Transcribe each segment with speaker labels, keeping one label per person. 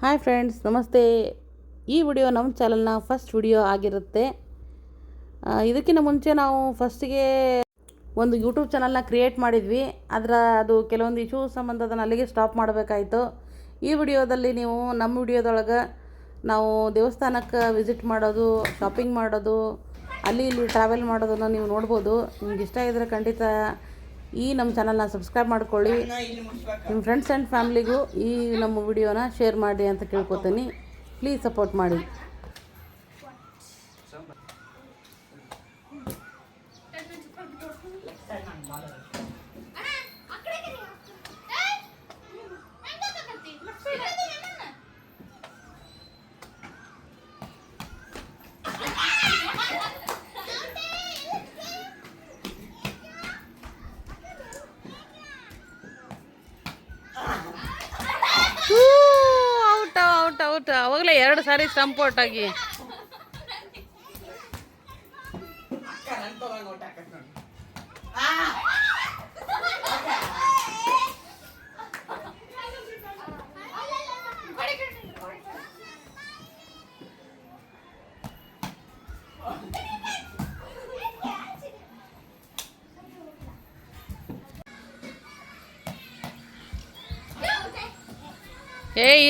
Speaker 1: Hi friends, ನಮಸ್ತೆ. ಈ video ನಮ್ಮ ಚಾನಲ್ನ ಫಸ್ಟ್ ವಿಡಿಯೋ ಆಗಿರುತ್ತೆ. ಇದಕ್ಕಿಂತ ಮುಂಚೆ ನಾವು ಫಸ್ಟಿಗೆ ಒಂದು ಯೂಟ್ಯೂಬ್ ಚಾನಲ್ನ ಕ್ರಿಯೇಟ್ ಮಾಡಿದ್ವಿ. ಅದು ಕೆಲವೊಂದು ಇಶ್ಯೂ ಸಂಬಂಧ ಅದನ್ನು ಅಲ್ಲಿಗೆ ಸ್ಟಾಪ್ ಮಾಡಬೇಕಾಯಿತು. ಈ ವಿಡಿಯೋದಲ್ಲಿ ನೀವು ನಮ್ಮ ವಿಡಿಯೋದೊಳಗೆ ನಾವು ದೇವಸ್ಥಾನಕ್ಕೆ ವಿಸಿಟ್ ಮಾಡೋದು, ಶಾಪಿಂಗ್ ಮಾಡೋದು, ಅಲ್ಲಿ ಇಲ್ಲಿ ಟ್ರಾವೆಲ್ ಮಾಡೋದನ್ನು ನೀವು ನೋಡ್ಬೋದು. ನಿಮ್ಗೆ ಇಷ್ಟ ಇದ್ದರೆ ಖಂಡಿತ ನಮ್ಮ ಚಾನಲ್ನ ಸಬ್ಸ್ಕ್ರೈಬ್ ಮಾಡ್ಕೊಳ್ಳಿ. ನಿಮ್ಮ ಫ್ರೆಂಡ್ಸ್ ಆ್ಯಂಡ್ ಫ್ಯಾಮ್ಲಿಗೂ ಈ ನಮ್ಮ ವಿಡಿಯೋನ ಶೇರ್ ಮಾಡಿ ಅಂತ ಕೇಳ್ಕೊತೀನಿ. ಪ್ಲೀಸ್ ಸಪೋರ್ಟ್ ಮಾಡಿ. ಔಟ್ ಅವಾಗಲೇ 2 ಸಾರಿ ಸ್ಟಂಪ್ ಔಟ್ ಆಗಿ.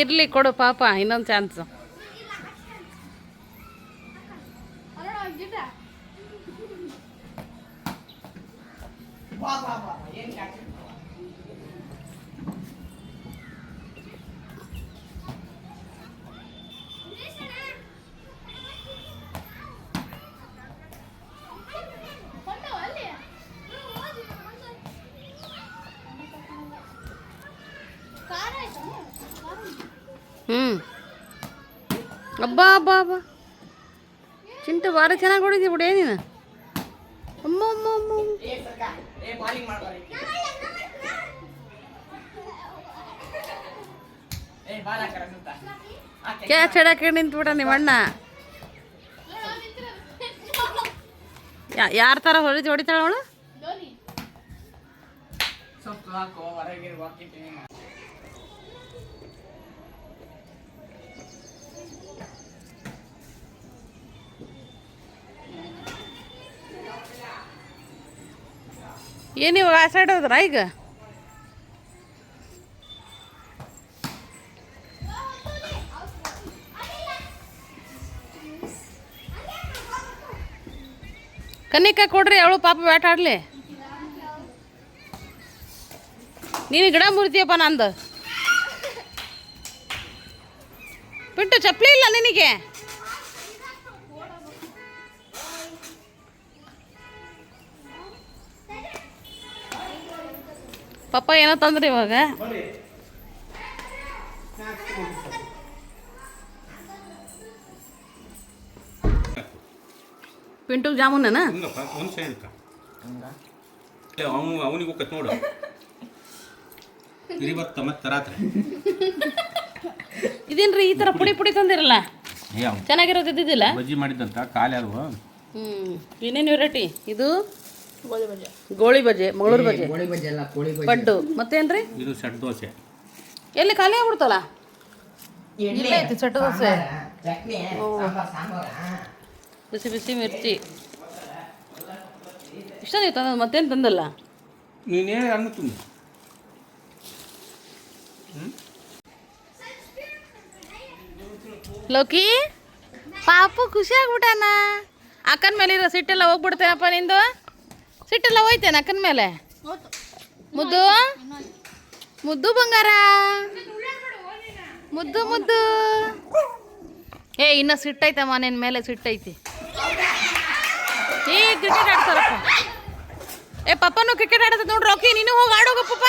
Speaker 1: ಇರ್ಲಿ, ಕೊಡು ಪಾಪ ಇನ್ನೊಂದು ಚಾನ್ಸ್. ಅಬ್ಬಾ ಅಬ್ಬಾ ಅಬ್ಬಾ, ಚಿಂಟು ಭಾರಿ ಚೆನ್ನಾಗಿ ಹೊಡಿದಿ ಬಿಡಿ. ನೀನು ಅಮ್ಮ ಅಮ್ಮ ಅಮ್ಮ ಕ್ಯಾಚ್ ಹಿಡಕ್ಕೆ ನಿಂತ್ಬಿಟ್ಟ ನಿಮ್ಮ ಅಣ್ಣ. ಯಾರ ಥರ ಹೊಡಿತಾಳ ಅವಳು? ಏನಿವಾಗ ಆ ಸೈಡ್ ಹೋದ್ರ ಈಗ? ಕನ್ನಿಕ ಕೊಡ್ರಿ, ಅವಳು ಪಾಪ ಬ್ಯಾಟ್ ಆಡ್ಲಿ. ನೀನು ಗಿಡ ಮುರಿತೀಯಪ್ಪ ನಂದು. ಬಿಟ್ಟು ಚಪ್ಪಲಿ ಇಲ್ಲ ನಿನಗೆ? ಪಪ್ಪ ಏನೋ ತಂದ್ರಿ ಇವಾಗ. ಪಿಂಟು ಜಾಮೂನನ
Speaker 2: ಅವನಿಗೆ ಹೋಗತ್ ನೋಡು.
Speaker 1: ಇದೇನ್ರಿ ಈ ತರ ಪುಡಿ ಪುಡಿ ತಂದಿರಲ್ಲ? ಚೆನ್ನಾಗಿರೋದು ಇದ್ದಿದ್ದಿಲ್ಲ?
Speaker 2: ಬಜ್ಜಿ ಮಾಡಿದ್ದಂತ ಖಾಲಿ ಅಲ್ವ.
Speaker 1: ಏನೇನು ವೆರೈಟಿ ಇದು? ಗೋಳಿ ಬಜೆ, ಮಂಗಳೂರು ಬಜೆ, ಪಡ್ಡು, ಮತ್ತೇನ್ರಿ
Speaker 2: ಇದು ಸೆಟ್ ದೋಸೆ.
Speaker 1: ಎಲ್ಲಿ ಖಾಲಿ ಆಗ್ಬಿಡ್ತಲ್ಲ? ಇಲ್ಲೇ ಐತಿ ಸೆಟ್ ದೋಸೆ. ಬಿಸಿ ಬಿಸಿ ಮಿರ್ಚಿ ಇಷ್ಟ ನೀವು ತಂದ, ಮತ್ತೇನು ತಂದಲ್ಲ?
Speaker 2: ನೀನೇ ಅನ್ನ ತುಂಬ.
Speaker 1: ಲೋಕಿ ಪಾಪು ಖುಷಿ ಆಗ್ಬಿಟ್ಟಾನ. ಅಕ್ಕನ ಮೇಲೆ ಇರೋ ಸಿಟ್ಟೆಲ್ಲ ಹೋಗ್ಬಿಡ್ತೇನಪ್ಪ ನಿಂದು? ಸಿಟ್ಟೆಲ್ಲ ಹೋಯ್ತೇನೆ ಅಕ್ಕನ ಮೇಲೆ? ಮುದ್ದು ಮುದ್ದು ಬಂಗಾರ, ಮುದ್ದು ಮುದ್ದು. ಇನ್ನ ಸಿಟ್ಟೈತಮ್ಮ ನಿನ್ನ ಮೇಲೆ, ಸಿಟ್ಟೈತಿ. ಕ್ರಿಕೆಟ್ ಆಡ್ತಾರಪ್ಪ. ಪಪ್ಪನು ಕ್ರಿಕೆಟ್ ಆಡತ್ತ ನೋಡ್ರಿ. ಓಕೆ, ನೀನು ಹೋಗಿ ಆಡೋಗ ಪಪ್ಪ.